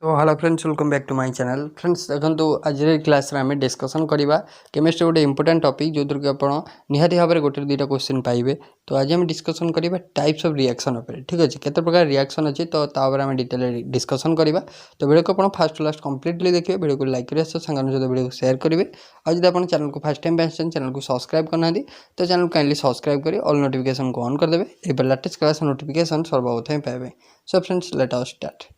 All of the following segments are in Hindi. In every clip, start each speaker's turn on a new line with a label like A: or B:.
A: So hello friends welcome back to my channel friends देखो आज क्लास आम डिस्कसन करवा केमिस्ट्री गोटे इंपोर्टेंट टॉपिक जो कि आप निहाती भाव में गोटे दुईटा क्वेश्चन पाइबे। तो आज हम डिस्कसन करवा टाइप्स ऑफ रिएक्शन उपर ठीक अच्छे केते प्रकार रिएक्शन अच्छी तो आम डिटेल डिस्कसन करवा। तो वीडियो को आप फास्ट लास्ट कंप्लीटली देखिए, वीडियो को लाइक करेंगे सांग सहित वीडियो को शेयर करेंगे और जब आप चैनल को फर्स्ट टाइम पे चैनल को सब्सक्राइब करना तो चैनल को काइंडली सब्सक्राइब कर ऑल नोटिफिकेशन को ऑन करदे ये लेटेस्ट क्लास नोटिफिकेशन सर्वप्रथम पाइबे। So friends let us start.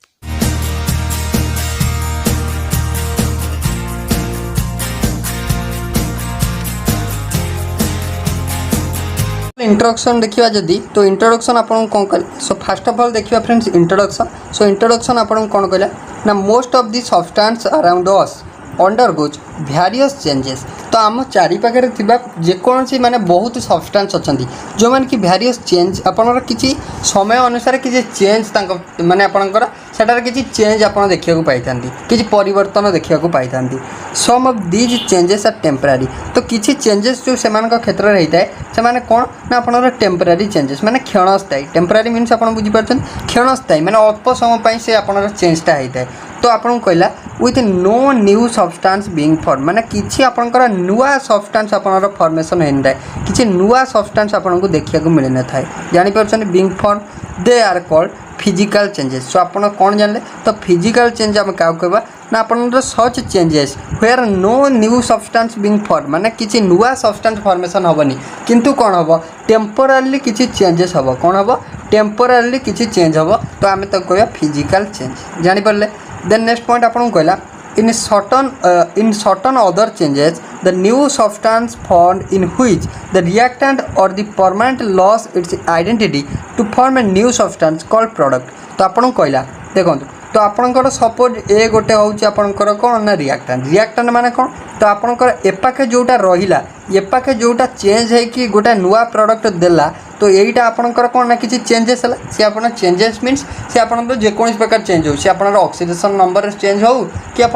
A: Introduction देखिए जदि तो इंट्रोडक्शन आपन कौन कह सो फर्स्ट ऑफ ऑल देखिए फ्रेंड्स इंट्रोडक्शन। सो इंट्रोडक्शन आपन कौन कहला ना most of the substance around us undergoes various changes. तो आम चारि पाखे जेकोसी माने बहुत सब्सटेंस अच्छा जो मैंने कि वेरियस चेंज आपनर किसी समय अनुसार किसी चेंज माने आपनकर सेटार किसी चेंज आप देखा पाई किसी परिवर्तन देखा पाई। सम of these changes are temporary. तो किसी चेंजेस जो से क्षेत्र में होता है से कौन ना आपनर टेम्परारी चेंजेस माने क्षणस्थायी। टेम्परारी मीन्स आप बुझीपार क्षणस्थायी माने अल्प समय से आपनर चेंजटा होता है। तो आपन कहला with no new substance being form माने किसी आपनकर नुआ सब्सटेंस आपनर फॉर्मेशन होता है किसी नुआ सब्सटेंस आपको देखा मिल न था जानी पार्छन being form they are called physical changes. So आप कौन जानले तो फिजिकल चेंज आम क्या कहवा ना अपन such changes where no new substance being form माने किसी नुआ सब्सटेंस फॉर्मेशन हेनी किंतु कौन हम टेम्पोरारी किसी चेंजेस हम कौन हम टेम्पोरारी किसी चेंज हम। तो आम तो कहवा फिजिकल चेंज जानीपारे। देन नेक्स्ट पॉइंट आपको कहला in certain other changes the new substance found in which the reactant or the permanent loss its identity to form a new substance called product। तो आपन कहला देखो तो आपनकर सपोज ए गोटे हूँ आपनकर कौन ना रिएक्टेंट रिएक्टेंट माने कौन तो आपनकर एपाखे जोटा रहिला एपाखे जोटा चेंज है कि गोटे नुआ प्रोडक्ट देला तो यहीटा आपनकर कौन ना किसी चेंजेस है सी आप चेंजेस मीन्स सी आप जेकोसी प्रकार चेंज हो सी आप ऑक्सीडेशन नंबर चेंज हो कि आप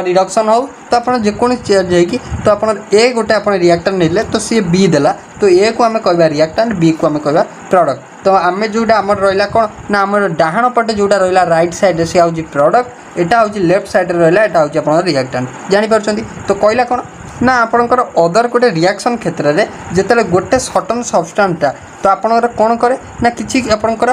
A: रिडक्शन हो तो आप जेकोसी चेंज है कि तो आप ए गोटे आप रिएक्टेंट नहीं तो सी बी देला तो ए को आम कह रिएक्टेंट बी को आम कह प्रोडक्ट। तो आम जोटा आम रहा कौन ना आम डाहाण पटे जोटा रहा राइट साइड से हूँ प्रोडक्ट एटा हूँ लेफ्ट साइड रहा एटा हूँ आप रिएक्टेंट जानीपार। तो कहला कौन ना आपणकर अदर गोटे रिएक्शन क्षेत्र में जिते गोटे सर्टन सब्सटेंसटा तो आपणकर कौन करे ना किसी आपणकर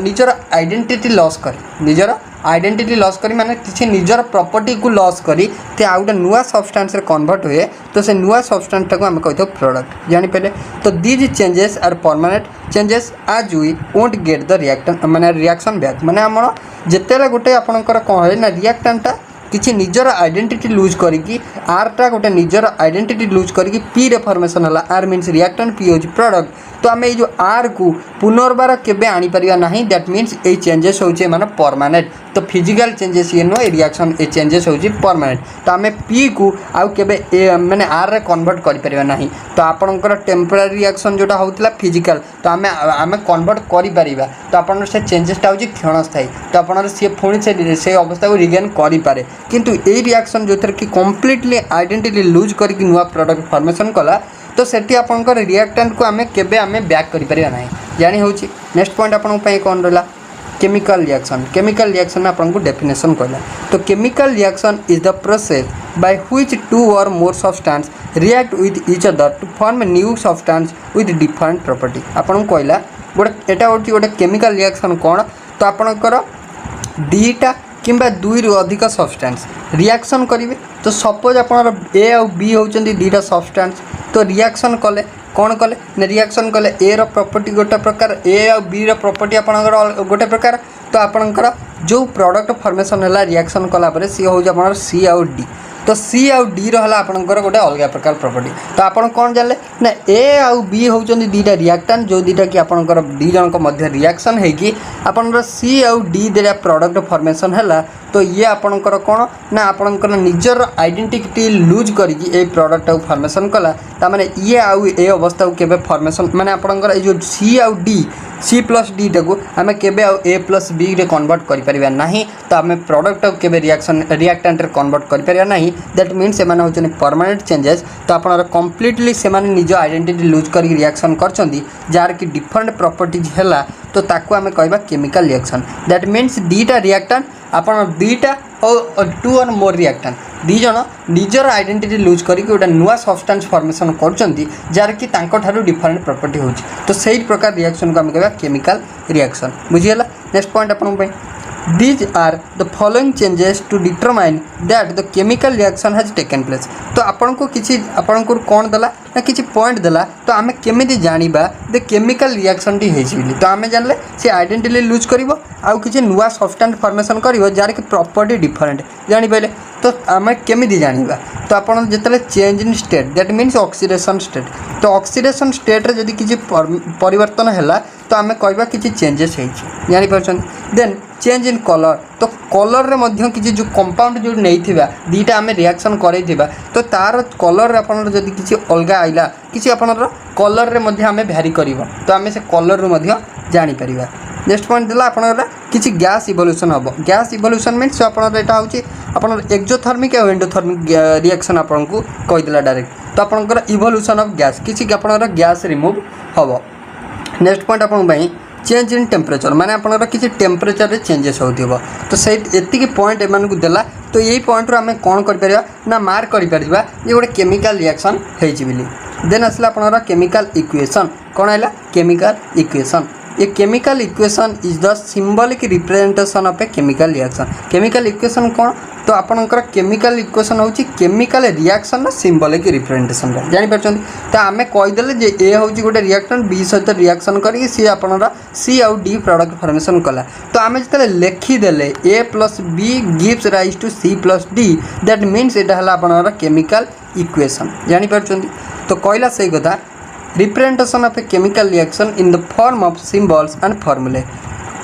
A: निजर आइडेंटिटी लॉस करे निजर आइडेंटिटी लॉस करी माने किसी निजर प्रॉपर्टी को लॉस करी ते आ गोटे नुआ सब्सटेंस रे कन्वर्ट हुए तो से नुआ सब्सटेंसटा को आम कहते प्रोडक्ट जानीपारे। तो these changes are permanent changes आज we won't get the reactant माने रिएक्शन बैक माने आम जिते गोटे आपणकर कौन है ना रिएक्टेंटटा किसी निजर आइडेंटिटी लूज करी आरटा गोटे निजर आइडेंटिटी लूज करी पी रे फॉर्मेशन है आर मीन्स रिएक्टेंट पी हूँ प्रोडक्ट। तो आम ये आर को पुनर्बार केबे आनी परिया नहीं दैट मीन्स ये चेंजेस होचे माने परमानेंट। तो फिजिकल चेंजेस ये नो रिएक्शन ये चेंजेस होची परमानेंट। तो आम पी को आउ केबे माने आर रे कन्वर्ट करि परिया नहीं। तो आपनकर टेम्पररी रिएक्शन जोटा होतला फिजिकल तो आम कन्वर्ट करि परिबा तो आपन से चेंजेसटा होची क्षणस्थायी तो आपन से पुणी से अवस्था को रिगेन करि पारे। किंतु ये रिएक्शन जो कि कंप्लीटली आइडेंटिटी लूज करके नुआ प्रोडक्ट फॉर्मेशन कला तो सेठी आपनकर रिएक्टेंट को आम केबे आम बैक करि परिया नहीं जानी होची। नेक्स्ट पॉइंट आपन पई कोन रहला केमिकल रिएक्शन। केमिकल रिएक्शन में आपको डेफिनेशन कहला तो chemical reaction is the process by which two or more substance react with each other to form a new substance with different property. आपन कहला गोटे एटा होची गोटे केमिकल रिएक्शन कौन तो आपनकर दीटा किंबा दुई रु अधिक सब्सटेंस रिएक्शन करेंगे। तो सपोज आप ए आउ बी होचंदी दीटा सब्सटेंस तो रिएक्शन कले कौन कले ना रिएक्शन कले ए रो प्रॉपर्टी गोटे प्रकार ए आउ बी रो प्रॉपर्टी आपनकर गोटे प्रकार। तो आपनकर जो प्रोडक्ट फॉर्मेशन है रिएक्शन कला परे सी हो आपनकर सी आउ डी तो सी आउ डी रहा आपनकर गोटे अलग प्रकार प्रॉपर्टी। तो आपन कौन जानले ना ए आउ बी होचंदी दीटा रिएक्टेंट जो दीटा कि आपनकर दी जनक मध्य रिएक्शन है कि आपनकर सी आउ डी देला प्रोडक्ट फॉर्मेशन है तो ये आपनकर कौन ना आपनकर निजर आइडेंटिटी लूज करके ए प्रोडक्ट को फॉर्मेशन कला तामाने ये आउ ए अवस्था को केबे फॉर्मेशन माने आपनकर जो सी आउ डी सी प्लस डी टाक आम केबे ए प्लस बी रे कन्वर्ट करि परिबा नहीं। तो आम प्रोडक्ट केबे रिएक्शन रिएक्टेंट रे कन्वर्ट करि परिबा नहीं दैट मीन्स से होचनी परमानेंट चेंजेस तो आपन कंप्लीटली से निज आइडेंटिटी लूज कर रिएक्शन करछंती जार की डिफरेंट प्रॉपर्टीज हैला तो ताकू आमे कहबा केमिकल रिएक्शन दैट मीन्स दीटा रिएक्टेंट आपन दुईटा और टू और मोर रिएक्टेंट दी जन निजर आइडेंटिटी लूज करके गोटे नुआ सब्सटेंस फॉर्मेशन करछंती जार की तांको ठारू डिफरेंट प्रॉपर्टी होची तो सही प्रकार रिएक्शन को आमे कहबा केमिकल रिएक्शन बुझियला। नेक्स्ट पॉइंट आपन पे These are the following changes to determine that the chemical reaction has taken place। तो आपन को किसी आपन को कौन दला ना किसी पॉइंट दला तो आमे केमिति जानिबा द केमिकल रिएक्शन टी हेछि बिली तो आमे जानले से आइडेंटिटी लूज करिवो आउ किसी नुआ सब्सटेंस फॉर्मेशन करिवो जार की प्रॉपर्टी डिफरेंट जानि पहिले तो आमे केमिति जानिबा तो आपन जेतले change in state that means oxidation state तो ऑक्सीडेशन स्टेट रे जदि किसी परिवर्तन हैला तो आमे कहबा किसी चेंजेस हेछि जानि परछन। देन चेंज इन कलर तो कलर रे मध्य किसी जो कंपाउंड जो नैथिबा दीटा आमे रिएक्शन करैथिबा तो तार कलर रे आपन जदि किसी अलगा आइला किसी आपन कलर रे मध्य आमे भ्यारी करिवो तो आमे से कलर रे मध्य जानि परिबा। नेक्स्ट पॉइंट दिला आपन किसी गैस इवोल्यूशन हबो गैस इवोल्यूशन मीन्स आपन एटा होची आपन एक्सोथर्मिक और एंडोथर्मिक रिएक्शन आपन को कहि दिला डायरेक्ट तो आपन इवोल्यूशन ऑफ गैस किसी आपन गैस रिमूव हबो। नेक्स्ट पॉइंट आपन भाई चेंज इन टेम्परेचर माने आपन किसी टेम्परेचर रे चेंजेस होतिबो तो से एतिकी पॉइंट एमान को देला तो यही पॉइंट रो हमें कोन कर परिबा ना मार्क कर परिबा ये गोटे केमिकल रिएक्शन हेछि बिली। देन आसला आपन केमिकल इक्वेशन कोन आइला केमिकल इक्वेशन ये chemical equation is the symbolic representation of A chemical reaction chemical equation कौन तो आपनकर केमिकल इक्वेशन होची केमिकल रिएक्शन ना सिंबलिक रिप्रेजेंटेशन जानि परछन तो आमे कहि देले जे ए होची गोटे रिएक्टेंट बी सहित रिएक्शन करी सी आपनरा सी आउ डी प्रोडक्ट फॉर्मेशन कला तो आमे जतले लिखि देले a + b gives rise to c + d that means एटा हला आपनरा केमिकल इक्वेशन जानि परछन तो कहला सही कथा representation of a chemical reaction in the form of symbols and formulae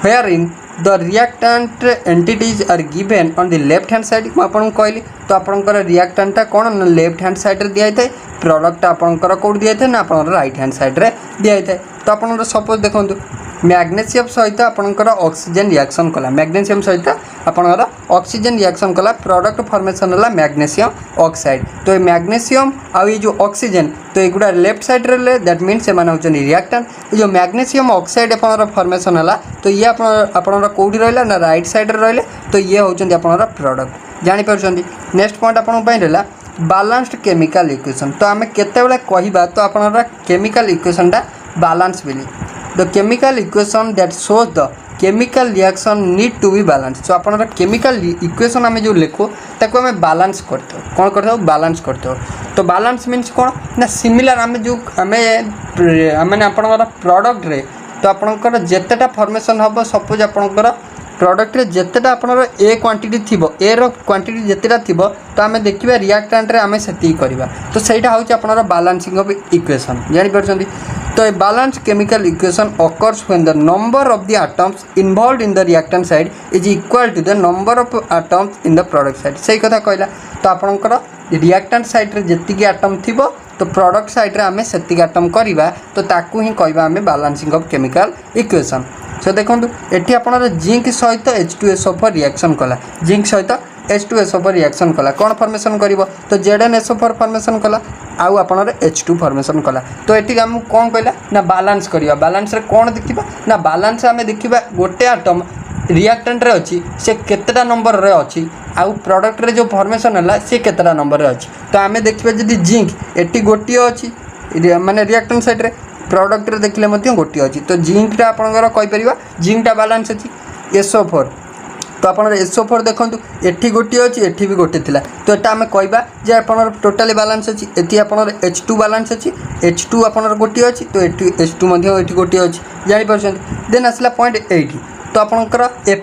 A: wherein the reactant entities are given on the left hand side मैं आपन कहली तो आपनकर रिएक्टेंट कोन लेफ्ट हैंड साइड रे दिया थाए प्रोडक्ट आपनकर कोड दिया थाए ना आपनकर राइट हैंड साइड रे दिया थाए तो आपनकर सपोज देखंतु मैग्नेशियम सहित आपनकर ऑक्सीजन रिएक्शन कला मैग्नेशियम सहित आपनकर ऑक्सीजन रिएक्शन कला प्रोडक्ट फॉर्मेशन हला मैग्नेशियम ऑक्साइड तो ये मैग्नेशियम आ ये जो ऑक्सीजन तो एगुडा लेफ्ट साइड रे दैट मीन्स से माने होचन रिएक्टेंट ये जो मैग्नेशियम ऑक्साइड आपनकर फॉर्मेशन हला तो ये आपनकर कोडी रहला ना राइट साइड रे रहले तो ये होचन आपनकर प्रोडक्ट जानि परछंती। नेक्स्ट पॉइंट आपन पई रहला बैलेंस्ड केमिकल इक्वेशन तो आमे केते बेला कहिबा तो आपनकर केमिकल इक्वेशन दा बैलेंस बिली the chemical equation that shows the chemical reaction need to be balanced so upon chemical equation हमें जो लिखो ताको हमें बैलेंस करते हो कौन करते हो बैलेंस करते हो तो बैलेंस मीन्स कौन ना सिमिलर हमें जो हमें मैंने अपन प्रोडक्ट रे तो अपन जेतेटा फॉर्मेशन हम सपोज अपन प्रोडक्ट रे जेतेटा अपन ए क्वांटिटी थिबो ए रो क्वांटिटी जेतेटा थिबो तो हमें देखिबा रिएक्टेंट रे हमें सेती करबा तो सेटा होची अपन बैलेंसिंग ऑफ इक्वेशन जानि परछंती तो a balanced chemical equation occurs when the number of the atoms involved in the reactant side is equal to the number of atoms in the product side सही कथा कहला तो आपनकर रिएक्टेंट साइड रे जेतिकी एटम थिबो तो प्रोडक्ट साइड रे हमें सेतिकी एटम करबा तो ताकू ही कहबा हमें balancing of chemical equation so देखंतु एठी आपनर जिंक सहित H2SO4 रिएक्शन कला जिंक सहित H2SO4 रिएक्शन कला कौन फॉर्मेशन करिवो तो ZnSO4 फॉर्मेशन कला आउ आपनर H2 फॉर्मेशन कला तो एठी हम कोन कहला ना बैलेंस करिवा बैलेंस रे कोन देखिबा ना बैलेंस हमें देखिबा गोटे एटम रिएक्टेंट रे अछि से केतेटा नंबर रे अछि आउ प्रोडक्ट रे जो फॉर्मेशन हला से केतेटा नंबर रे अछि तो हमें देखिबा जदी जिंक एठी गोटी अछि माने रिएक्टेंट साइड रे प्रोडक्ट रे देखले मध्य गोटी अछि तो जिंक टा आपनकर कहि परिबा जिंक टा बैलेंस अछि SO4 तो आपन SO4 देखंतु एठी गोटी अछि एठी भी गोटी थिला तो एटा हमें कहबा जे आपनर टोटली बैलेंस अछि एठी आपनर H2 बैलेंस अछि H2 आपनर गोटी अछि तो एठी H2 मध्य एठी गोटी अछि जानि परछन देन असला पॉइंट 80 तो आपनकर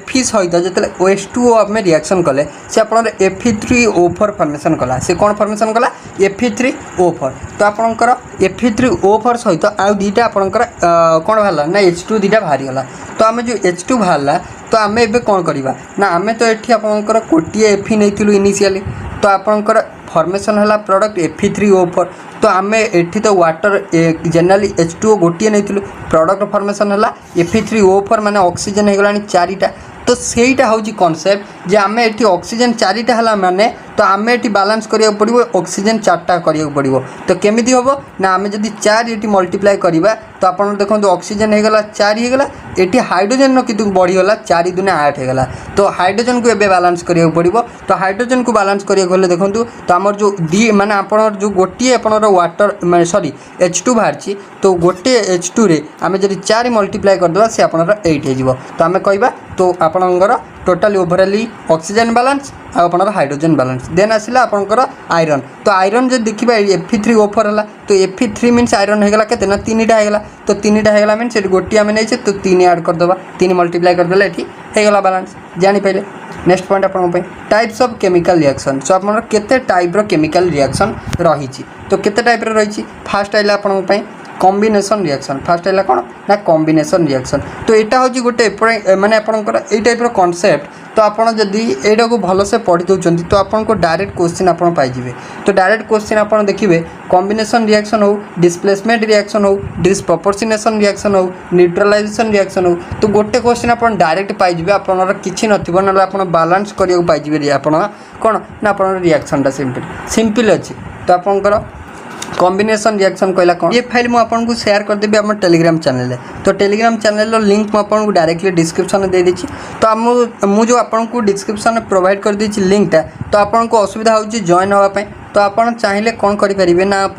A: Fe सहित जतले OH2O में रिएक्शन कले से आपनर Fe3O4 फॉर्मेशन कला से कोन फॉर्मेशन कला Fe3O4 तो आपनकर Fe3O4 सहित आ दीटा आपनकर कोन भाला ना H2 दीटा भारी होला तो आमे जो H2 भाला तो आमे एबे कोन करबा ना आमे तो एठी आपनकर कोटिए Fe नैथिलु इनिशियली तो आपनकर फॉर्मेशन हला प्रोडक्ट Fe3O4 तो आमे एठी तो वाटर जनरली H2O गोटिए नैथिलु प्रोडक्ट फॉर्मेशन हला Fe3O4 माने ऑक्सीजन हे गलानी चारिटा तो सेटा होची कांसेप्ट जे आमे एठी ऑक्सीजन चारिटा हला माने तो आम ये बालांस करा पड़ो ऑक्सीजन 4टा करा पड़ो तो केमी हम ना आम जब 4 ये मल्टीप्लाई करवा तो आप देखो ऑक्सीजन होगला 4 होगला ये हाइड्रोजन कितु बढ़ीगला 4 दूने 8 होगला तो हाइड्रोजन को एबे बालांस करा पड़ो तो हाइड्रोजन को बालांस करा देखो तो आमर जो दी माने आपनर जो गोटे आपनर वाटर सॉरी H2 बाहर तो गोटे H2 रे आम जब 4 मल्टीप्लाई करदे से आपनर 8 हो तो आम कहवा तो आपणकर टोटाली ओभराली ऑक्सीजन बैलेंस आपनर हाइड्रोजन बैलेंस देन आसला आपनकर आयरन तो आयरन जो देखा Fe3O4 है तो Fe3 मीन्स आयरन होगा के 3टा होगा तो 3टा होगा मीन्स गोटे आम नहीं तो 3 ऐड करदे 3 मल्टीप्लाई करदे ये होगा बैलेंस जानीपारे। नेक्स्ट पॉइंट आपन types of chemical reaction so आपन केते टाइप्र केमिकल रिएक्शन रही तो केते टाइप्र रही फास्ट आइला आपन कॉम्बिनेशन रिएक्शन फास्ट है कौन ना कॉम्बिनेशन रिएक्शन तो यहाँ हूँ गोटे माने आपंकर ये टाइप्र कॉन्सेप्ट तो आपड़ जदि यहाँ को भलसे पढ़ी दौरान तो आपको डायरेक्ट क्वेश्चन आप पाइबे तो डायरेक्ट क्वेश्चन आप देखिए कॉम्बिनेशन रिएक्शन हो डिस्प्लेसमेंट रिएक्शन हो डिस्प्रपोर्शनेशन रिएक्शन हो न्यूट्रलाइजेशन रिएक्शन हो तो गोटे क्वेश्चन आप डायरेक्ट पाइबे आपनर किसी नथिबो ना आप बालांस करिया पाइबे आपन कौन ना आप रिएक्शनटा सिंपल अच्छी तो आपंकर कॉम्बिनेशन रिएक्शन कहला कौन ये फाइल मुझे आपको शेयर करदेवी आम टेलीग्राम चैनल तो टेलीग्राम चैनल लिंक मुझे डायरेक्टली डिस्क्रिप्शन में दे दी तो मुझे आपको डिस्क्रिप्शन में प्रोवाइड कर दी लिंकटा तो आपको असुविधा हो जॉइन होगापी तो आप चाहिए कौन करेंगे ना आप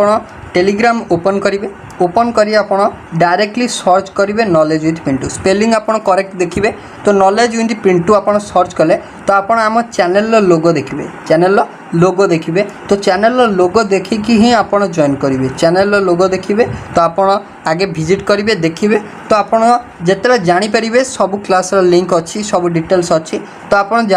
A: टेलीग्राम ओपन करेंगे ओपन करी आपन डायरेक्टली सर्च करेंगे नॉलेज विथ पिंटू स्पेलिंग आपन करेक्ट देखिए तो नॉलेज विथ पिंटू आपन सर्च कले तो आपन आम चैनल लोगो देखिए चैनल लोगो देखिए तो चैनल लोगो देखिकी ही आपन जॉइन करेंगे चैनल लोगो देखिए तो आपन आगे विजिट करेंगे देखिए तो आपन जिते जानीपर सब क्लास लिंक अच्छी सब डिटेल्स अच्छी तो आपन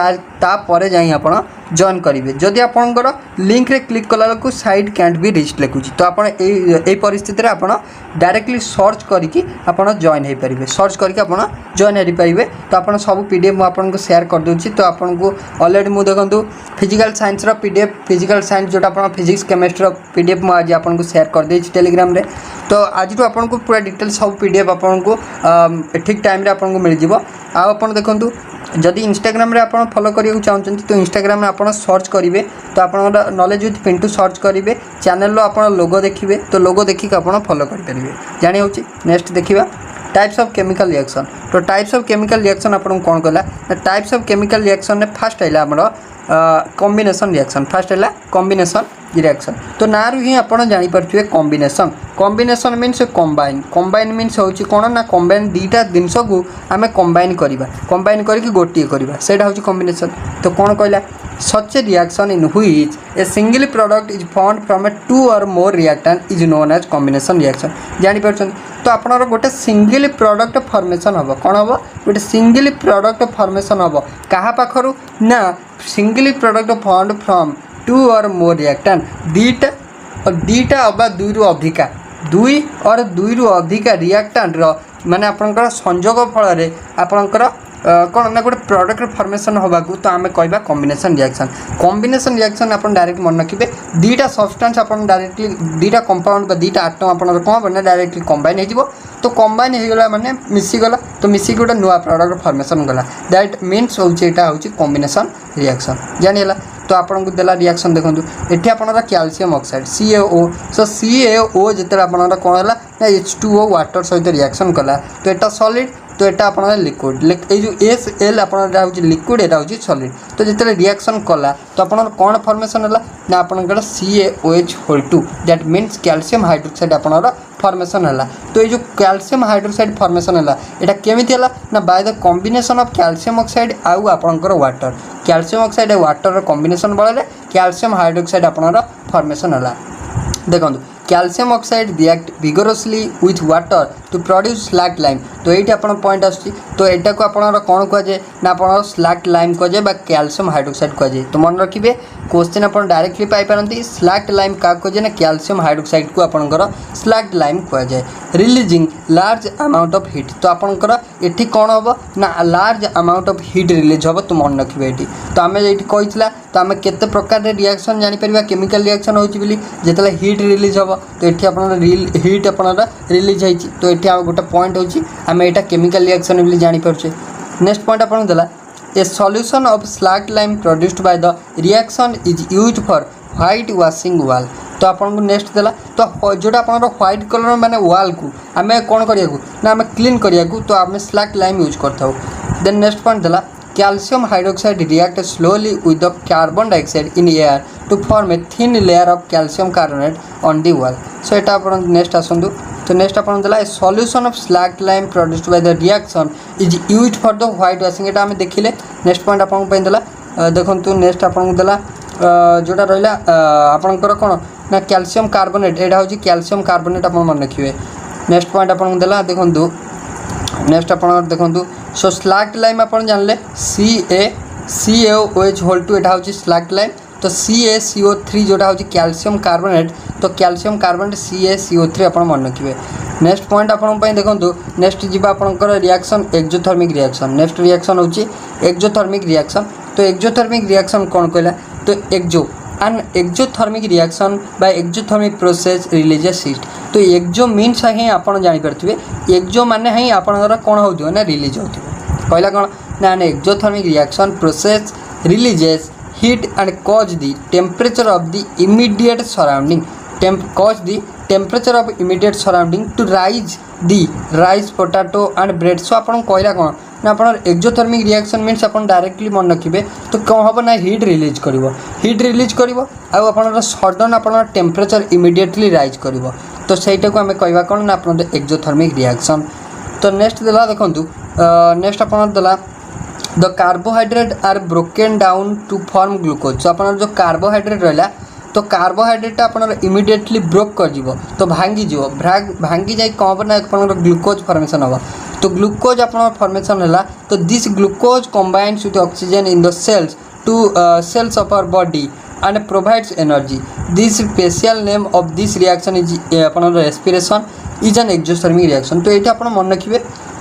A: तापर जाई आपन जॉइन करेंगे जदि आपंकर लिंक रे क्लिक कला साइड कैंट बी रिच लिखुची तो आपन ए परिस्थिति आपन डायरेक्टली सर्च करके आपन जॉइन हो पारे सर्च करके आपन जॉइन हो पारे तो आपन सब पीडीएफ मुझे आपको शेयर कर दूसरी तो आपको ऑलरेडी मुझे देखो physical science PDF physical science जोटा आप फिजिक्स केमिस्ट्री पीडीएफ मुझे आज आपको शेयर कर देछि टेलीग्राम रे तो आज आपको पूरा डिटेल सब पीडीएफ आपको ठीक टाइम आपको मिल जाव आप देखो जदि इंस्टाग्राम रे आपन फॉलो करियो चाहते तो इंस्टाग्राम में आपन सर्च करेंगे तो आप नॉलेज विथ पिंटू सर्च करेंगे चैनल आप लोगो देखिए तो लोगो देखिक आप फॉलो करेंगे जानी हो। नेक्स्ट देखा टाइप्स ऑफ केमिकल रिएक्शन तो टाइप्स ऑफ केमिकल रिएक्शन आपको कौन कहला टाइप्स ऑफ केमिकल रिएक्शन में फास्ट है आम कॉम्बिनेशन रिएक्शन फास्ट है कॉम्बिनेशन रिएक्शन तो ना ही आप जानीपे combination combination means combine combine means हूँ कौन ना कंबाइन दीटा जिनस को आम कंबाइन करवा कंबाइन करके गोटे करवा से कॉम्बिनेशन तो कौन कहला such a reaction in which a single product is formed from a 2 or more reactant is known as combination reaction जानीपार तो आपनर गोटे सिंगल प्रोडक्ट फॉर्मेशन हम कौन हम गोटे सिंगल प्रोडक्ट फॉर्मेशन हम क्या पाखर ना single product formed from 2 or more reactant दीटा अबा 2 रु अधिका 2 और 2 रु अधिका रिएक्टेंट माने आपनकर संयोग फल आपनकर कौन ना गोटे प्रोडक्ट फॉर्मेशन होगा तो आम कहवा कॉम्बिनेशन रिएक्शन आप डायरेक्ट मन रखिए दीटा सब्सटेंस आप डायरेक्टली दीटा कंपाउंड दीटा आटम आप कौन डायरेक्टली कंबाइन हो तो कंबाइन होगला माने मिसीगला तो मिसिक गोटे नुआ प्रोडक्ट फॉर्मेशन गला दैट मीन्स होटा हूँ कॉम्बिनेशन रिएक्शन जानीला तो आपको देला रिएक्शन देखो ये आपनर कैल्शियम ऑक्साइड CaO सो CaO जिते आपनर कौन है ना H2O वाटर सहित रिएक्शन कला तो यहाँ सॉलिड तो यहाँ आप लिक्विड ये जो SL आप लिक्विड यहाँ हूँ सॉलिड तो जिते रिएक्शन कला तो आप कौन फॉर्मेशन है ना आपंकर CaOH2 that means calcium hydroxide आपनर फॉर्मेशन है तो ये जो कैल्शियम हाइड्रोक्साइड फॉर्मेशन है यहाँ केमी ना by the combination of calcium oxide आउ आपंकर water calcium oxide water combination बल कैल्शियम हाइड्रोक्साइड आपनर फॉर्मेशन है देखो calcium oxide react vigorously with water to produce slaked lime तो ये आप पॉइंट आस तो यहाँ को आप कौन कहुए ना आप स्लैक्ट लाइम कहुए कैल्शियम हाइड्रोक्साइड कहुए तो मन रखिए क्वेश्चन आप डायरेक्टली पाइपारती स्लैक्ट लाइम क्या कहुए ना कैल्शियम हाइड्रोक्साइड को आपंकर स्लैक्ट लाइम कहुए releasing large amount of heat तो आपंकर ये कौन हम ना large amount of heat release हम तो मन रखिए ये तो आम ये कही तो आम केते प्रकार रिएक्शन जानीपर केमिकल रिएक्शन होती जिते हीट रिलीज हम तो ये आप हीट आप रिलीज होती तो ये गोटे पॉइंट होची आम यहाँ केमिकल रिएक्शन भी जानीपारे नेक्स्ट पॉइंट आपको देला ए solution of slag lime produced by the reaction is used for white washing वाल। तो आपन को नेक्स्ट देला तो जोटा आपन व्हाइट कलर माने वाल को आमे कोन करिया को ना आमे क्लीन करिया को तो आमे स्लैग लाइम यूज करथाउ। देन नेक्स्ट पॉइंट देला calcium hydroxide react slowly with the carbon dioxide in air to form a thin layer of calcium carbonate on the wall। so eta apn next asundu तो नेक्स्ट आपन देला ए solution of slag lime produced by the reaction is used for the white washing. एटा हमें देखिले नेक्स्ट पॉइंट आपन पे देला देखंतु नेक्स्ट आपन देला जोटा रहला आपनकर कोन ना कैल्शियम कार्बोनेट एटा होची कैल्शियम कार्बोनेट आपन मन रखिबे। नेक्स्ट पॉइंट आपन देला देखंतु नेक्स्ट आपन देखंतु सो स्लैग लाइम आपन जानले CaCaOH होल टू एटा होची स्लैग लाइम तो CaCO3 जोटा होची कैल्शियम कार्बोनेट तो कैल्शियम कार्बोनेट CaCO3 आपन मन रखिबे। नेक्स्ट पॉइंट आपन पई देखंतु नेक्स्ट जीवा आपनकर reaction exothermic reaction. Next reaction होची एक्सोथर्मिक रिएक्शन। तो एक्सोथर्मिक रिएक्शन कोन कहला तो an exothermic reaction by exothermic process releases heat। तो एक्जो मीन्स ही आपन जानि परथिबे एक्जो माने ही आपनकर कोन होथिबो ना रिलीज होथिबो कहला कोन ना exothermic reaction process releases heat and cause the temperature of the immediate surrounding cause the temperature of immediate surrounding to rise the rice potato and bread। so आपन कहला कोन ना आपन एक्सोथर्मिक रिएक्शन मीन्स आपन डायरेक्टली मन रखिबे तो कोन हबो ना हीट रिलीज करिवो आ आपन सडन आपन टेम्परेचर इमीडिएटली राइज करिवो तो सेटा को हमें कहबा कोन ना आपन एक्सोथर्मिक रिएक्शन। तो नेक्स्ट देला देखंतु नेक्स्ट आपन देला the carbohydrate are broken down to form glucose. So अपन जो कार्बोहाइड्रेट रहला तो कार्बोहाइड्रेट अपन इमीडिएटली ब्रोक कर जीवो तो भांगी जाई कौन ना अपन ग्लूकोज फॉर्मेशन होगा तो ग्लूकोज अपन फॉर्मेशन हैला तो this glucose combines with oxygen in the cells to cells of our body and provides energy। this special name of this reaction is upon respiration is an exothermic reaction. तो ये अपन मन रखिए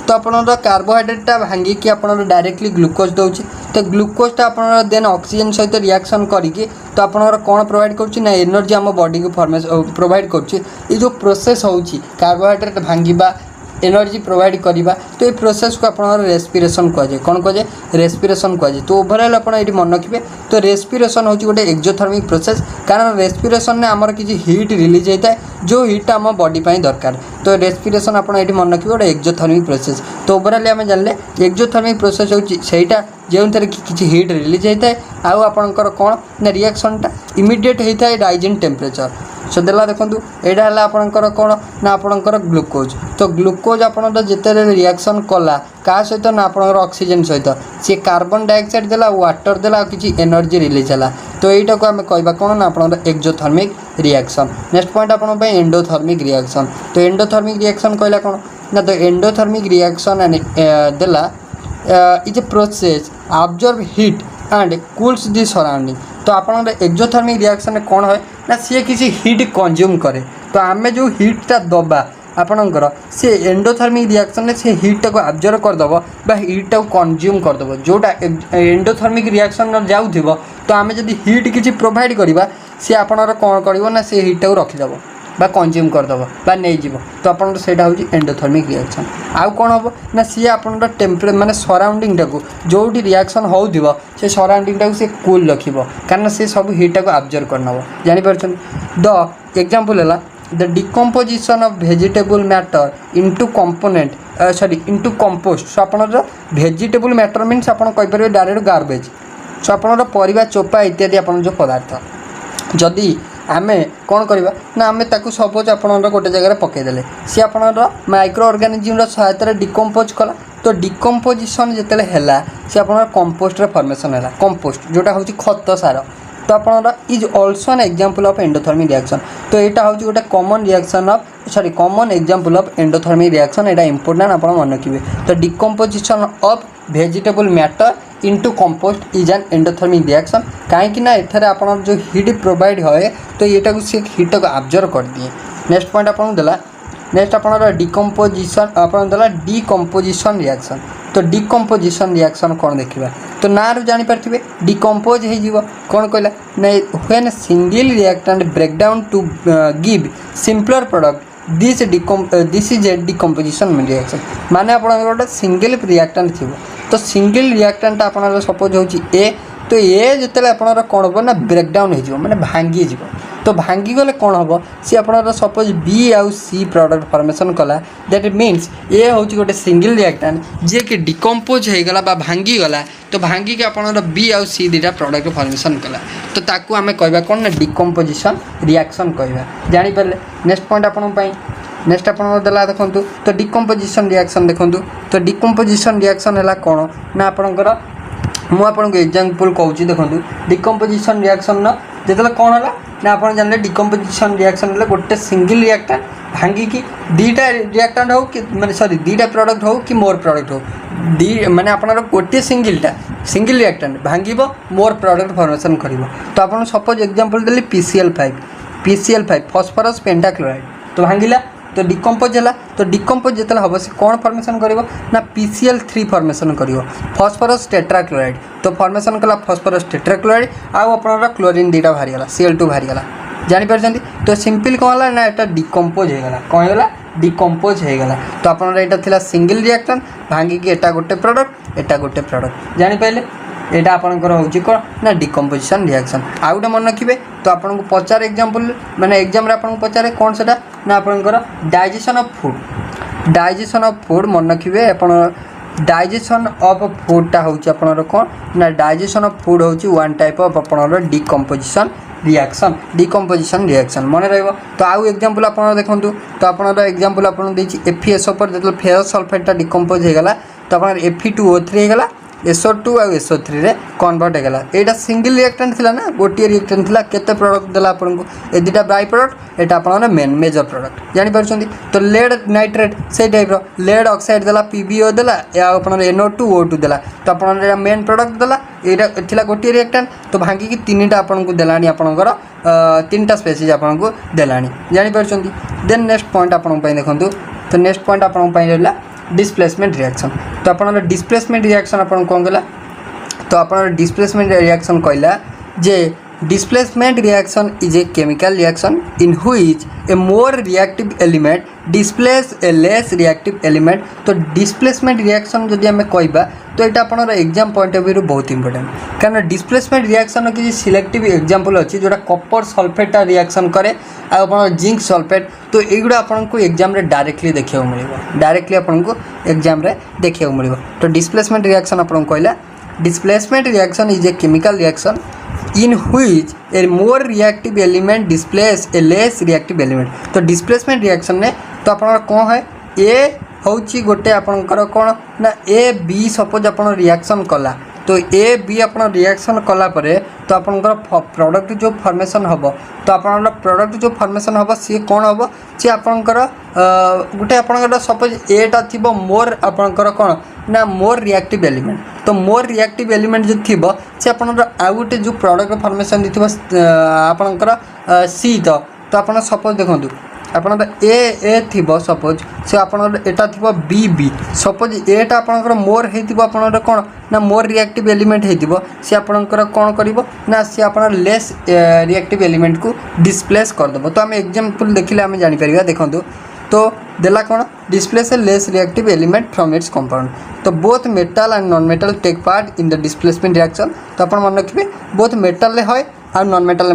A: तो अपन कार्बोहाइड्रेटा भांगी कि अपन डायरेक्टली ग्लूकोज दौर तो ग्लूकोजटा अपन देन ऑक्सीजन सहित रिएक्शन करके तो अपन कौन प्रोवाइड कर एनर्जी आम बॉडी को फॉर्मेशन प्रोवाइड कर जो प्रोसेस होची कार्बोहाइड्रेट भांगा एनर्जी प्रोवाइड करवा तो ये प्रोसेस को अपन रेस्पिरेशन कहुए कौन कहुए रेस्पिरेशन कहुए। तो ओवरऑल अपन ये मन रखिए तो रेस्पिरेशन हूँ गोटे एक्सोथर्मिक प्रोसेस कारण रेस्पिरेशन में आमर किसी हीट रिलीज होता है जो हीटा आम बॉडी दरकार तो रेस्पिरेशन अपन ये मन रखिए गोटे एक्सोथर्मिक प्रोसेस। तो ओवरऑल आम जानले एक्सोथर्मिक प्रोसेस होटा जो कि हीट रिलीज होता है आउ आपंकर कौन ना रिएक्शनटा इमीडिएट होता है राइज इन टेम्परेचर। सो देला देखंतु एडा हला आपनकर कोन ना आपनकर ग्लूकोज तो ग्लूकोज आपन जेते रिएक्शन कला का सहित ना आपनकर ऑक्सीजन सहित से कार्बन डाइऑक्साइड देला वाटर देला किछि एनर्जी रिलीज हला तो एटा को हम कहबा कोन ना आपनकर एक्सोथर्मिक रिएक्शन। नेक्स्ट पॉइंट आपन पे एंडोथर्मिक रिएक्शन। तो एंडोथर्मिक रिएक्शन कहला कोन ना तो एंडोथर्मिक रिएक्शन देला is a process observe heat and cools the surrounding. तो आपन एक्सोथर्मिक रिएक्शन कौन है ना सी किसी हीट कंज्यूम करे तो आम जो हीटा दबा आपणकर सी एंडोथर्मिक रिएक्शन से हीटा को ऑब्जर्व करदेव बा हीटा को कंज्यूम करदेव जोटा एंडोथर्मिक रिएक्शन जाऊँ तो आम जब हीट किसी प्रोवाइड करवा सी आपणर कौन कर ना से हीटा को रखीदेव बा कंज्यूम करदेव बा नहीं जीव तो आपन सेटा होची एंडोथर्मिक रिएक्शन। आउ कौन हम ना सी आपन टेम्परे माने सराउंडिंग को जोटी रिएक्शन होउथिबो से सराउंडिंग को से कूल रखिबो कारण से सब हीटा को ऑब्जर्व करनबो जानि परछन। द एग्जांपल हला the decomposition of vegetable matter into component into compost. So आपन वेजिटेबल मैटर मीन्स आपन कहि परबे डायरेक्ट गार्बेज। सो आपन परिबा चोपा इत्यादि आपन जो पदार्थ जदि आमे कौन करवा ना आमे ताकू सपोज आपन गोटे जगह पकईदे सी आपन माइक्रो ऑर्गेनिज्म सहायता डिकम्पोज कला तो डिकम्पोजिशन जिते है सी आप कंपोस्ट फॉर्मेशन है कंपोस्ट जोटा हूँ खत सार तो आपन is also an example of endothermic reaction. तो यहाँ हूँ गोटे common reaction of common example of endothermic reaction यहाँ इंपोर्टेंट आप मन रखिए। तो decomposition of vegetable matter into compost is an endothermic reaction कहीं एठारे आपन जो हीट प्रोवाइड है तो यहाँ से हीट को ऑब्जर्व कर दिए। नेक्स्ट पॉइंट आपन देला नेक्स्ट आपन डिकम्पोजिशन आपन देला डिकम्पोजिशन रिएक्शन। तो डिकम्पोजिशन रिएक्शन कौन देखा तो ना जानी पारे डिकम्पोज हो कौन कहला ना when single reactant break down to give simpler product this is a decomposition reaction माने आप गोटे सिंगल रिएक्टेंट थी तो सिंगल रिएक्टेंट आप सपोज हो ए तो ए जिते आपंकर कौन हम ना ब्रेकडाउन हो मैंने भांगी जीव तो भांगी गले कौन हम सी आप सपोज बी आउ सी प्रोडक्ट फॉर्मेशन कला दैट मीन्स ए हूँ गोटे सिंगल रिएक्टेंट जी कि डिकम्पोज होगला भांगी गला तो भांगी के आप बी आउ सी दुटा प्रोडक्ट फॉर्मेशन कला तो ताकू आम कह कौन ना डिकम्पोजिशन रिएक्शन कह जानीपारे नेक्स्ट पॉइंट आपण नेक्स्ट आपला देखूँ तो डिकम्पोजिशन रिएक्शन देखूँ तो डिकम्पोजिशन रिएक्शन है कौन ना आपंकर मुझे एग्जांपल कहूँ देखो डिकम्पोजिशन रिएक्शन जो कौन है ना आप जानते डिकम्पोजिशन रिएक्शन गोटे सिंगल रिएक्टेंट भांगी की दीटा रिएक्टेंट हो कि माने सॉरी दीटा प्रोडक्ट हो कि मोर प्रोडक्ट हो दी माने आप गोटे सिंगल रिएक्टेंट भांग मोर प्रोडक्ट फॉर्मेशन कर तो आप सपोज एग्जांपल देली PCl5 फॉस्फरस पेंटाक्लोराइड तो भांगिला तो डिकम्पोज है तो डिकम्पोज जो हम से कौन फॉर्मेशन कर ना PCl3 फॉर्मेशन कर फॉस्फरस टेट्राक्लोराइड तो फॉर्मेशन कला फॉस्फरस टेट्राक्लोराइड आउ आप क्लोरीन दीटा बाहरीगला Cl2 बाहरीगला जानीपार तो सिंपल कौन है ना यहाँ डिकम्पोज होगा कौन होगा डिकम्पोज होगा तो आपन यहाँ सिंगल रिएक्टेंट भांगिकी एटा गोटे प्रोडक्ट जानीपारे यहाँ आपंकर हूँ कौन ना डिकम्पोजिशन रिएक्शन आउ गोटे मन रखिए तो आपको पचारे एग्जांपल माने एग्जाम रे आपको पचारे कौन से ना आपंकर डाइजेशन ऑफ फूड मन रखिए अपन डाइजेशन ऑफ फूडटा हूँ आपनर कौन ना डाइजेशन ऑफ फूड हूँ वन टाइप ऑफ आपनर डिकम्पोजिशन रिएक्शन मन रहा तो आउ एग्जांपल आप देखूँ तो आप एग्जांपल आपको FeSO पर जो फेरस सल्फेटटा डिकम्पोज होगा तो आप Fe2O3 होगा SO2 और SO3 रे कन्वर्ट होगा यहाँ सिंगल रिएक्टेंट थिला ना गोटे रिएक्टेंट थिला केते प्रोडक्ट देला आपको ए दुटा बाई प्रोडक्ट एटा आपन मेजर प्रोडक्ट जानि पारछन्ती तो लेड नाइट्रेट से टाइप रो लेड ऑक्साइड देला PbO देला या आपन NO2O2 देला तो आपन मेन प्रोडक्ट देला एटा थिला गोटे रिएक्टेंट तो भांगी की तीनटा आपन को देलानी आपनकर तीनटा स्पेसीज आपन को देलानी जानि पारछन्ती देन नेक्स्ट पॉइंट आपन पई देखंतु तो नेक्स्ट पॉइंट आपन पई रहला डिस्प्लेसमेंट रिएक्शन तो आप डिस्प्लेसमेंट रिएक्शन आप कौन कहला तो आप डिस्प्लेसमेंट रिएक्शन कहला जे displacement reaction is a chemical reaction in which a more reactive element displace a less reactive element तो डिस्प्लेसमेंट रिएक्शन जदि आम कहबा तो यहाँ आप एग्जाम पॉइंट ऑफ व्यू बहुत इंपोर्टेंट कारण डिस्प्लेसमेंट रिएक्शन किसी सिलेक्टिव एग्जांपल अच्छी जोटा कॉपर सल्फेट रिएक्शन करे आप जिंक सल्फेट तो युवा आपको एग्जाम रे डायरेक्टली देखा मिले डायरेक्टली आपको एग्जाम रे देखा मिले तो डिस्प्लेसमेंट रिएक्शन आपको कहला displacement reaction is a chemical reaction in which a more reactive element displace a less reactive element तो डिस्प्लेसमेंट रिएक्शन ने तो आप कौन है ए हूँ गोटे आपंकर कौन ना ए बी सपोज आप रिएक्शन कला तो ए बी आप रिएक्शन कला परे तो आपंकर प्रोडक्ट जो फॉर्मेशन हम तो आप प्रोडक्ट जो फॉर्मेशन हम सी कौन हम सी आपंकर गोटे आपंकर सपोज एटा थी मोर आपंकर कौन ना मोर रिएक्टिव एलिमेंट तो मोर रिएक्टिव एलिमेंट जो थी सी आप आउ गोटे जो प्रोडक्ट फॉर्मेशन थी आपंकर सी तो आप सपोज देखूँ आपन ए थी सपोज से आपटा थी बी सपोज एटा आपंकर मोर होती आपन कौन ना मोर रिएक्टिव एलिमेंट होती सी आपंकर कौन कर ना सी आप लेस रिएक्टिव एलिमेंट को डिस्प्लेस करदेव तो आम एग्जांपल देखिले आम जापर देखूँ तो देला कौन displace a less reactive element from its compound तो both metal and non metal take part in the displacement reaction तो आप मन रखिए बोथ मेटल है और नॉन मेटल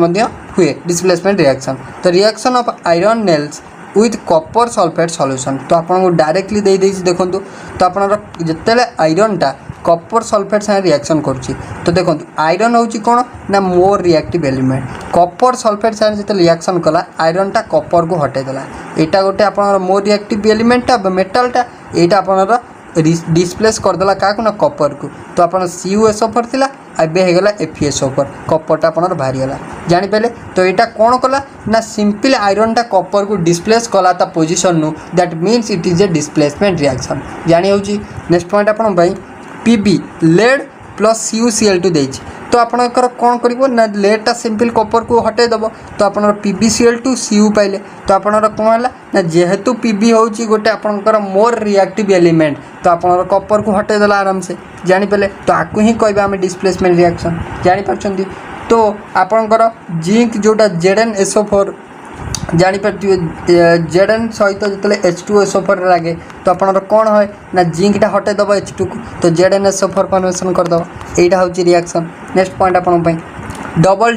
A: हुए डिस्प्लेसमेंट रिएक्शन तो reaction of iron nails with copper sulphate solution तो आपको डायरेक्टली दे देखूँ तो आप जिते आयरनटा कॉपर सल्फेट साथ रिएक्शन करुच्ची तो देखो आयरन हूँ कौन ना more reactive element copper sulphate साथ जो रिएक्शन कला आयरनटा कॉपर को हटेदेला यहाँ गोटे आप मोर रिएक्टिव एलिमेंटा मेटालटा यहाँ आप डिस्प्लेस करदेला क्या ना कॉपर को तो आप CuSO4 थिला एबे होगला FeSO4 कॉपरटा आप बाहरीगला जानीपारे तो यहाँ कौन कला ना सिंपल आयरनटा कॉपर को डिस्प्लेस कला ता पोजिशन नु that means it is A displacement reaction जानी हो नेक्स्ट पॉइंट आप Pb लेड प्लस CuCl2 देछि तो आपणकर कौन कर ना लेडटा सिंपल कॉपर को हटेदेव तो आप PbCl2 Cu पाइले तो आपणर कौन है ना जेहेतु Pb हूँ गोटे आपणकर मोर रिएक्टिव एलिमेंट तो आपणर कॉपर को हटेदेला आराम से जानीपारे तो आपको ही कहबा आम डिस्प्लेसमेंट रिएक्शन जानीपार तो आपणकर जिंक जोटा ZnSO4 जापारे जेडन सहित जो H2SO4 लगे तो आपंकर कौन है ना जिंकटा हटेदब H2 को तो ZnSO4 फॉर्मेशन करदब यहाँ हूँ रिएक्शन। नेक्स्ट पॉइंट आप डबल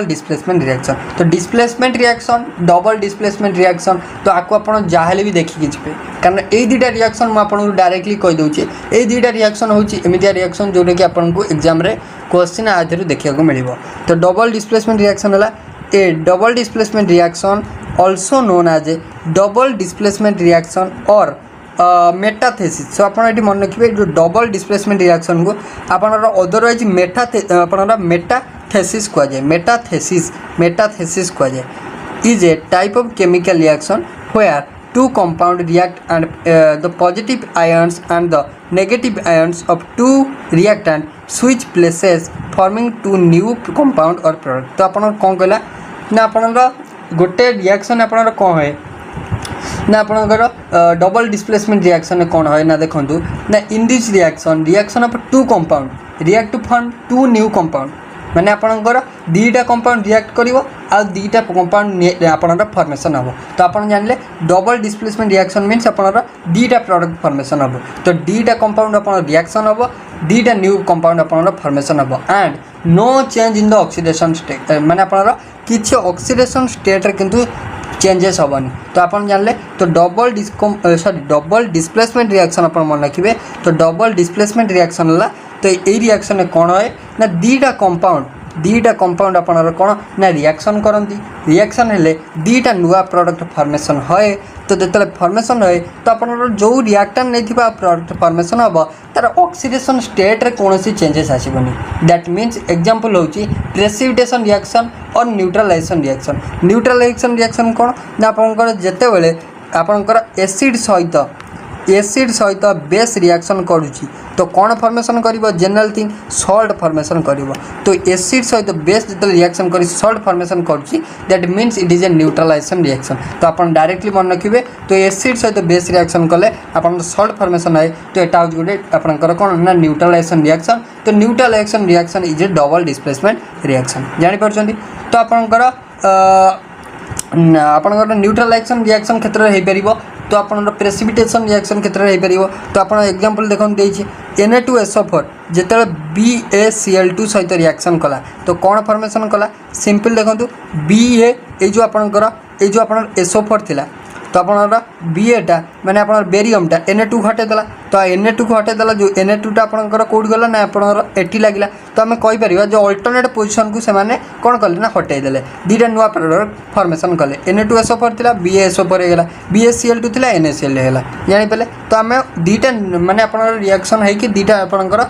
A: डिस्प्लेसमेंट रिएक्शन तो displacement reaction double displacement reaction तो आपको आप जहाँ भी देखिकी जी कारण ये दुटा रिएक्शन मुझे डायरेक्टली कहीदे ये दुटा रिएक्शन हूँ एमती रिएक्शन जोटा कि आपको एग्जाम क्वेश्चन आधर देखा मिल तो डबल डिस्प्लेसमेंट रिएक्शन है a double displacement reaction also known as a double displacement reaction और मेटाथेसिस सो आप मन रखिए जो डबल डिस्प्लेसमेंट रिएक्शन को आप अदरवाइज मेटाथेसिस कहुए मेटाथेसिस कहुए is a type of chemical reaction where two compound react and the positive ions and the negative ions of two reactant switch places forming two new compound or product तो अपन कौन कहला ना अपन गोटे रिएक्शन अपन कौन है ना आपणकर डबल डिस्प्लेसमेंट रिएक्शन कौन है ना देखूँ ना in this reaction of two compound react to form two new compound माने आपणकर दीटा कंपाउंड रिएक्ट करिवो आ दीटा कंपाउंड आपणकर फॉर्मेशन हम तो आप जानले डबल डिस्प्लेसमेंट रिएक्शन मीन्स आपणकर दीटा प्रोडक्ट फॉर्मेशन हम तो दीटा कंपाउंड अपन रिएक्शन हम दीटा न्यू कंपाउंड आपणकर फॉर्मेशन हम and no change in the oxidation state माने आपणकर किछि ऑक्सीडेशन स्टेट रे किंतु चेंजेस हेनी तो आप जानले तो डबल डिस्प्लेसमेंट रिएक्शन आप मन रखिए तो डबल डिस्प्लेसमेंट रिएक्शन है तो ये रिएक्शन कौन है ना दीटा कंपाउंड आपन कौन ना रिएक्शन करती रिएक्शन हेले दीटा नुआ प्रोडक्ट फॉर्मेशन है तो जो फॉर्मेशन है तो आप जो रिएक्टेंट नहीं प्रोडक्ट फॉर्मेशन हम तार ऑक्सीडेशन स्टेट रे कौन सी चेंजेस आसबनी दैट मीन्स एग्जांपल होची प्रेसिपिटेशन रिएक्शन और न्यूट्रलाइजेशन रिएक्शन कौन ना आपंकर जिते बड़े आपंकर एसिड सहित बेस रिएक्शन करुच्ची तो कौन फॉर्मेशन कर जनरल थिंग सॉल्ट फॉर्मेशन कर तो एसिड सहित बेस जो रिएक्शन कर सॉल्ट फॉर्मेशन करुच्ची that means it is a neutralization reaction तो आप डायरेक्टली मन रखिए तो एसिड सहित बेस रिएक्शन कले आप सॉल्ट फॉर्मेशन है तो यहाँ हूँ गोटे आपंकर कौन ना न्यूट्रलाइजेशन रिएक्शन तो neutralization reaction is a double displacement reaction जानीपार तो आपंकर न्यूट्रलाइजेशन रिएक्शन क्षेत्र में हो तो आप प्रेसिपिटेशन रिएक्शन क्षेत्र में हो तो आप एग्जांपल देखते Na2SO4 जिते BaCl2 सहित रिएक्शन कला तो कौन फॉर्मेशन कला सिंपल देखो Ba ये जो आपंकर ये जो आप SO4 थिला तो आप बीएटा मैंने आप बेरियमटा Na2 हटेदेला तो Na2 को हटेदेला जो Na2 आपंकर कौट गला ना आप एटी लगे तो आम कहीपर जो अल्टरनेट पोजिशन को सेमाने कौन कले ना हटेदेले दीटा नुआ प्रोडक्ट फॉर्मेशन कले Na2SO4 थिला BaSO4 होगा BaCl2 थिला NaCl होगा जानीपारे तो आम दीटा माने आप रिएक्शन है कि दीटा आपंकर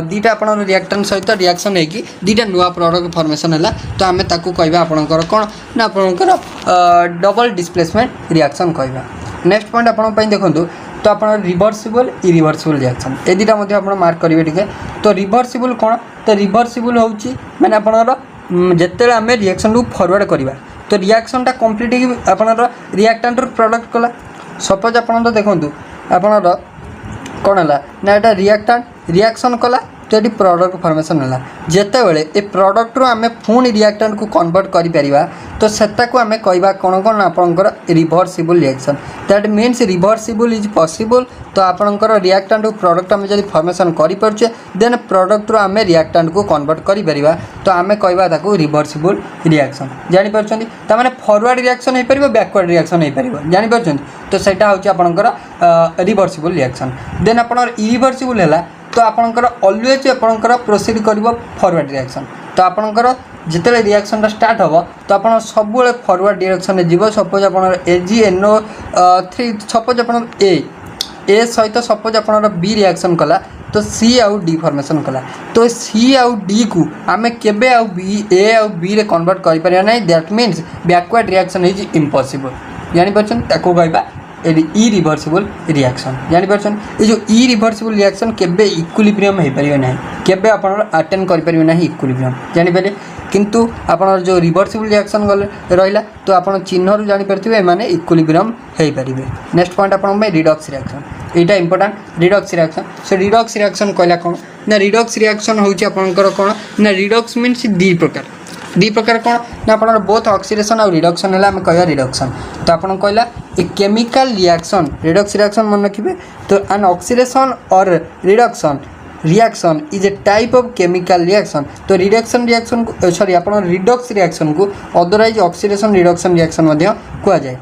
A: दीटा आप रिएक्टेंट सहित रिएक्शन है कि दीटा नुआ प्रोडक्ट फॉर्मेशन है तो आम ताकू कहवा आपंकर कौन ना आपंकर डबल डिस्प्लेसमेंट रिएक्शन कहवा। नेक्स्ट पॉइंट आप देखो तो आप रिवर्सिबल इरिवर्सिबल रिएक्शन ए दुटा आप मार्क करेंगे टे तो रिवर्सिबल कौन तो रिवर्सिबल हूँ मैंने आपंकर जिते आम रिएक्शन को फॉरवर्ड करवा तो रिएक्शनटा कम्प्लीट आप रिएक्टेंट प्रोडक्ट कला सपोज आप देखो आप कौन है ना यहाँ रिएक्टेंट रिएक्शन कला तो ये प्रोडक्ट फॉर्मेशन है जिते बड़े ए प्रोडक्ट रू आम पुणी रिएक्टेंट को कन्वर्ट करा तो सेटा को आम कहवा कौन कौन आपंकर reversible reaction that means reversible is possible तो आपंकर रिएक्टेंट प्रोडक्ट आम जब फॉर्मेशन करें देन प्रोडक्ट रू आम रिएक्टेंट को कन्वर्ट करा तो आम कहवा रिवर्सिबल रिएक्शन जानीपार तो मैंने फॉरवर्ड रिएक्शन हो पार बैकवर्ड रिएक्शन हो पार जानीपार तो सहीटा हूँ आपंकर रिवर्सिबल रिएक्शन देन आप इरिवर्सिबल है तो आपंकर ऑलवेज आपंकर प्रोसीड कर फॉरवर्ड रिएक्शन तो आपंकर जिते रिएक्शन स्टार्ट हम तो आप सब फॉरवर्ड डायरेक्शन जीव सपोज आप AgNO3 सपोज आप ए सहित सपोज आप बी रिएक्शन कला तो सी आउ डी फॉर्मेशन कला तो सी आउ डी को आम केबे आउ बी ए आउ बी रे कन्वर्ट कर पारिबा नै that means backward reaction is impossible जानीपार ताको कहबा इरिवर्सिबल रिएक्शन जानीपार ये जो इरिवर्सिबल रिएक्शन केबे इक्विलिब्रियम हो पारिबा नै केबे आपण अटेंड कर पारिबा नै इक्विलिब्रियम जानीपारे किंतु आप जो रिवर्सिबल रिएक्शन गले रहा तो आप चिन्ह जानी पारे माने इक्विलिब्रियम हो पारे। नेक्स्ट पॉइंट आप रिडक्स रिएक्शन यहाँ इंपोर्टेंट रिडक्स रिएक्शन से रिडक्स रिएक्शन कहला कौन ना रिडक्स रिएक्शन हूँ आपंकर कौन ना रिडक्स मीन्स दी प्रकार दी प्रकार कौन ना आप बोथ ऑक्सीडेशन और रिडक्शन है आम कह रिडक्शन तो आप कहला ए केमिकल रिएक्शन रिडक्स रिएक्शन मन रखिए तो एन ऑक्सीडेशन और reaction is a type of chemical reaction तो रिएक्शन को सॉरी आप रिडक्स रिएक्शन को अदरवाइज ऑक्सीडेशन रिडक्शन रिएक्शन कह जाए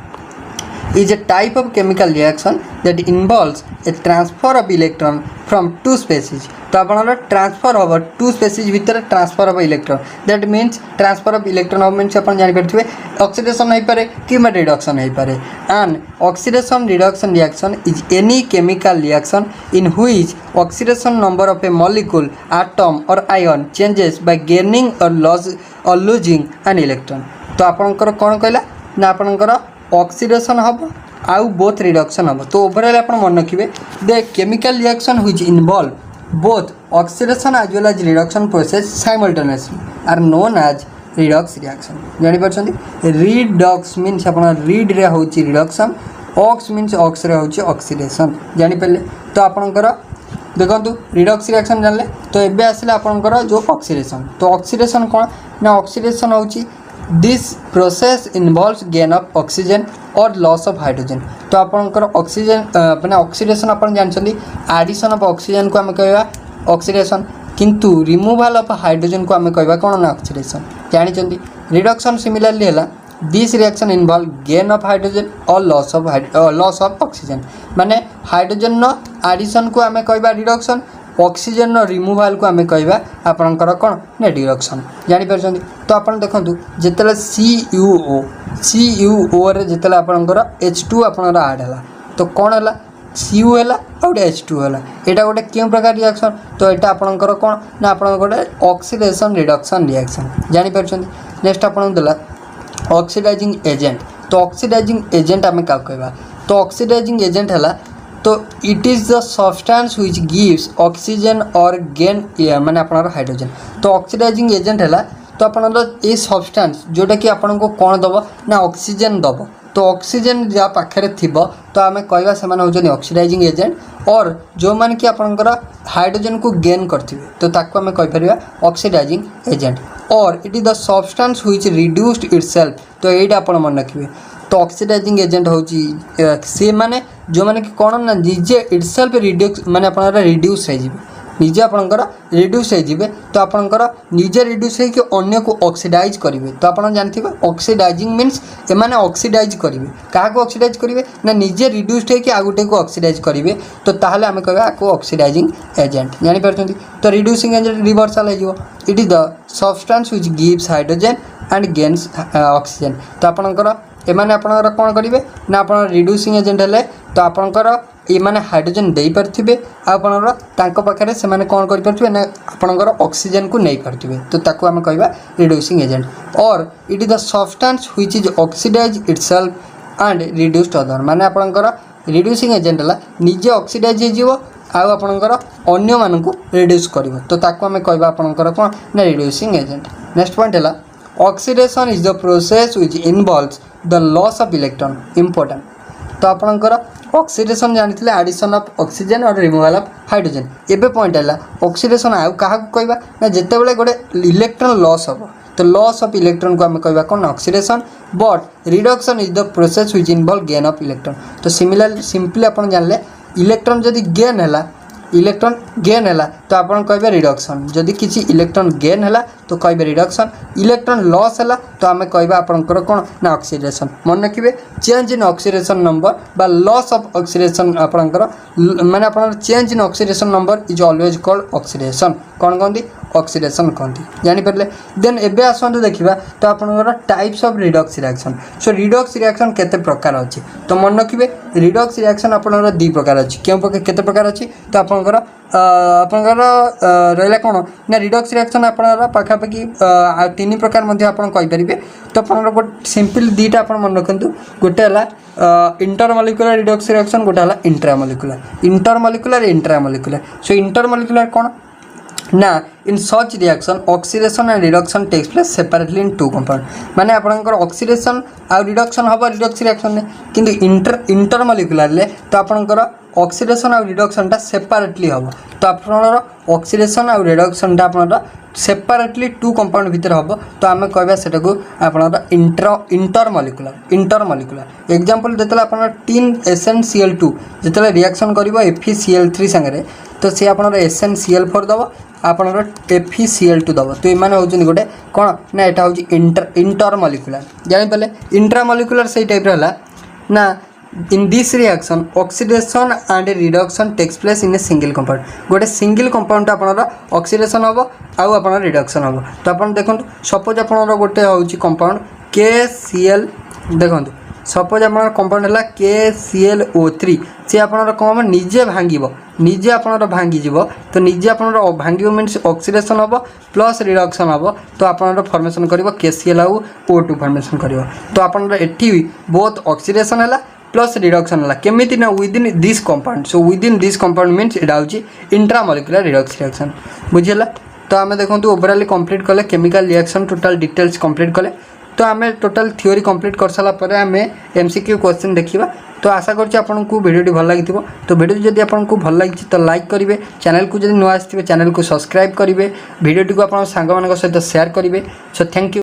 A: is a type of chemical reaction that involves a transfer of electron from two species तो आपन ट्रांसफर हम टू स्पेसीज भितर transfer of electron that means transfer of electron of means आप जान पारे ऑक्सीडेशन हो पारे कि रिडक्शन हो पारे and oxidation reduction reaction is any chemical reaction in which oxidation number of A molecule atom और आयन चेंजेस बाय गेनिंग और लूजिंग एन इलेक्ट्रॉन तो आपनकर कौन कहला ना आपनकर ऑक्सीडेशन हम आउ बोथ रिडक्शन हम तो ओवरऑल आप मन रखिए the chemical reaction which involve both oxidation as well as reduction process simultaneously are known as redox reaction जानी रिडक्स मीन्स आप रीड रे होची रिडक्शन ऑक्स मीन्स ऑक्स रे होची ऑक्सीडेशन जानी पारे तो आपनकर देखो रिडक्स रिएक्शन जानले तो एबे आसले आपनकर जो ऑक्सीडेशन तो ऑक्सीडेशन कौन ना ऑक्सीडेशन होची this process involves gain of oxygen और लॉस ऑफ हाइड्रोजन तो आपनकर ऑक्सीजन मैंने ऑक्सीडेशन आप जानते एडिशन ऑफ ऑक्सीजन को आम कह ऑक्सीडेशन किंतु रिमूवाल ऑफ हाइड्रोजन को आम कह कौन ना ऑक्सीडेशन जानते रिडक्शन सिमिलरली है this reaction involve gain of hydrogen और लॉस ऑफ ऑक्सीजन माने हाइड्रोजन एडिशन को आम कह रिडक्शन ऑक्सीजन रिमूवाल को आम कह आपणकर कौन ना रिडक्शन जापर तो आप देखो जिते CuO रे जिते आपणकर H2 आपणकर आड है तो कौन है Cu है और H2 है यहाँ गोटे क्यों प्रकार रिएक्शन तो यहाँ आपणकर कौन ना आप गोटे ऑक्सीडेशन रिडक्शन रिएक्शन जापर नेक्स्ट आपन देला ऑक्सीडाइजिंग एजेंट तो ऑक्सीडाइजिंग एजेंट आम क्या कहवा तो ऑक्सीडाइजिंग एजेंट है तो it is the substance which gives oxygen और गेन माने आपनर हाइड्रोजन तो ऑक्सीडाइजिंग एजेंट है तो आपनर ये सब्सटेंस जोटा कि आपन को कौन दब ना ऑक्सीजन दब तो ऑक्सीजन जहाँ पाखे थीब तो आम कहवा से होचनी ऑक्सीडाइजिंग एजेंट और जो मैंने कि आपनकर हाइड्रोजन को गेन करथिबे तो ताको आम कह ऑक्सीडाइजिंग एजेंट और it is the substance which reduced itself तो यही आप मन रखिए तो ऑक्सीडाइजिंग एजेंट होची सी माने जो माने कि कौन ना निजे इटसेल्फ रिड्यूस माने आपनकर रिड्यूस हो निजे आपनकर रिड्यूस हो तो आपनकर निजे रिड्यूस हो अन्य को ऑक्सीडाइज करेंगे तो आप जानते ऑक्सीडाइजिंग मीन्स एमाने ऑक्सीडाइज करेंगे क्या ऑक्सीडाइज करेंगे ना निजे रिड्यूस्ड होकर आ गोटे को ऑक्सीडाइज करेंगे तो ताहले आम कह आपको ऑक्सीडाइजिंग एजेंट जापर तो रिड्यूसिंग एजेंट रिवर्सल हो it is the substance which gives hydrogen and gains oxygen तो आपनकर एमाने आपनकर कौन करेंगे ना आप रिड्यूसिंग एजेंट है तो आपनकर ये हाइड्रोजन दे पारे आपनकर पाखे से कौन करें ना आपनकर ऑक्सीजन को नहीं पारे तो ताको आम कह रिड्यूसिंग एजेंट और it is the substance which is oxidise itself and reduced other माने आपनकर रिड्यूसिंग एजेंट है निजे ऑक्सीडाइज हो आपनकर अन्य मानक रिड्यूस कर तो ताको आम कह आपनकर कौन ना रिड्यूसिंग एजेंट नेक्स्ट पॉइंट है oxidation is the process which involves the loss of electron important तो आपनकर ऑक्सीडेशन जानते एडिशन ऑफ ऑक्सीजन और रिमूवल ऑफ हाइड्रोजन एबे पॉइंट है ऑक्सीडेशन आउ क्या कहवा ना जिते बड़े गोटे इलेक्ट्रॉन लॉस हम तो लॉस ऑफ इलेक्ट्रॉन को आम कहवा कौन oxidation but reduction is the process which involve gain of electron तो सिंपली आप जानले इलेक्ट्रॉन जदि गेन है इलेक्ट्रॉन गेन है तो आप कहे रिडक्शन जदि किसी इलेक्ट्रॉन गेन है तो कहे रिडक्शन इलेक्ट्रॉन लॉस है तो आम कह आपंकर कौन ना ऑक्सीडेशन मन रखिए चेंज इन ऑक्सीडेशन नंबर बा लॉस ऑफ ऑक्सीडेशन आपंकर माने आप change in oxidation number is always called oxidation कौन कहती ऑक्सीडेशन कहती जानीपारे देन एबे आसतु देखा तो आपंकर types of Redux reaction so Redux reaction केते प्रकार अच्छी तो मन रखिए रिडक्स रिएक्शन आपंकर दी प्रकार अच्छी क्यों केते प्रकार अच्छी तो आपंकर रहा कौन ना रिडक्स रिएक्शन आपंकर पाखापाखि 3 प्रकार कहींपारे तो आप गोटे सिंपल दीटा आप मन रखु गोटे है इंटरमोलिकुलर रिडक्स रिएक्शन गोटे है इंटरमोलिकुलर इंट्रामोलिकुलर सो इंटरमोलिकुलर कौन ना in such reaction oxidation and reduction takes place separately in 2 compound माने आपनकर ऑक्सीडेशन आ रिडक्शन हम रिडक्स रिएक्शन ने किंतु इंटरमोलिकुलर ले तो आपनकर ऑक्सीडेशन और रिडक्शनटा सेपरेटली हम तो आपनर ऑक्सीडेशन और रिडक्शनटा आपनर सेपरेटली टू कंपाउंड भितर हम तो आम कहवा सेटा को आपनर इंटरमलिकुलर एग्जांपल देतला आपनर टीन SnCl2 जेतले रिएक्शन करिवो FeCl3 संगे तो सी आपनर SnCl4 दबो आपनर FeCl2 दबो तो एमाने होउछन गोटे कोन ना एटा होउछ इंटरमलिकुलर जानि पले इंट्रामलिकुलर सही टाइप रहला ना in this reaction oxidation and reduction takes place in a single compound गोटे सिंगल कंपाउंड आपनर ऑक्सीडेशन हम आउ आपनर रिडक्शन हम तो आपन देखंतु सपोज आपनर गोटे होउची कंपाउंड KCl देखंतु सपोज आपनर कंपाउंड हला KClO3 से आपनर कम निजे भांगिबो निजे आपनर भांगी जीवो तो निजे आपनर भांगिबो मींस ऑक्सीडेशन हम प्लस रिडक्शन हम तो आपनर फॉर्मेशन करिवो KCl आउ O2 फॉर्मेशन करिवो तो आपनर एठी बोथ ऑक्सीडेशन हला प्लस रिडक्शन है केमिति ना within this compound so within this compound means एटा होची इंट्रामोलिकुलर रिडक्स रिएक्शन बुझिला तो आमे देखंतु ओवरऑल कंप्लीट कले chemical reaction total details complete कले तो आमे टोटल थ्योरी कंप्लीट कर साला परे आमे एमसीक्यू क्वेश्चन देखिबा तो आशा करछि आपनकु वीडियोटी भल लागिथिबो तो वीडियो जदि आपनकु भल लागिछि तो लाइक करिवे चैनल को जदि नुआ आस्थिबे चैनल को सब्सक्राइब करिवे वीडियोटी को आपन सांग मानक सहित शेयर करिवे सो थैंक यू।